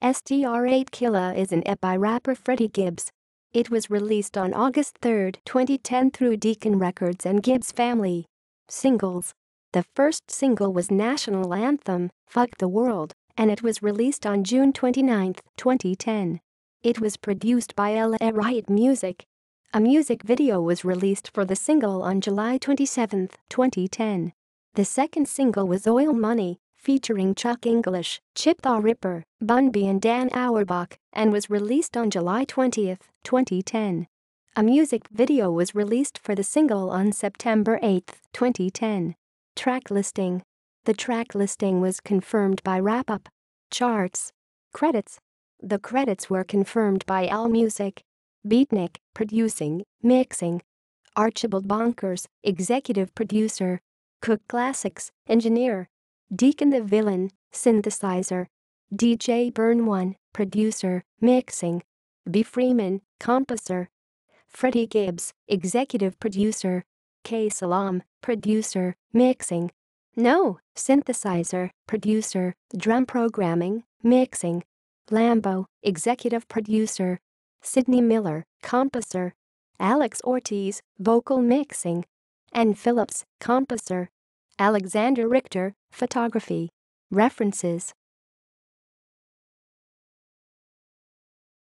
Str8 Killa is an EP by rapper Freddie Gibbs. It was released on August 3, 2010 through Decon Records and Gibbs Family. Singles. The first single was national anthem, Fuck the World, and it was released on June 29, 2010. It was produced by Str8 Music. A music video was released for the single on July 27, 2010. The second single was Oil Money, featuring Chuck English, Chip the Ripper, Bun B and Dan Auerbach, and was released on July 20, 2010. A music video was released for the single on September 8, 2010. Track listing. The track listing was confirmed by WrapUp. Charts. Credits. The credits were confirmed by AllMusic. Beatnik, producing, mixing. Archibald Bonkers, executive producer. Cook Classics, engineer. Decon the Villain, synthesizer. DJ Burn 1, producer, mixing. B. Freeman, composer. Freddie Gibbs, executive producer. K. Salam, producer, mixing. No, synthesizer, producer, drum programming, mixing. Lambo, executive producer. Sidney Miller, composer. Alex Ortiz, vocal mixing. Ann Phillips, composer. Alexander Richter, photography. References.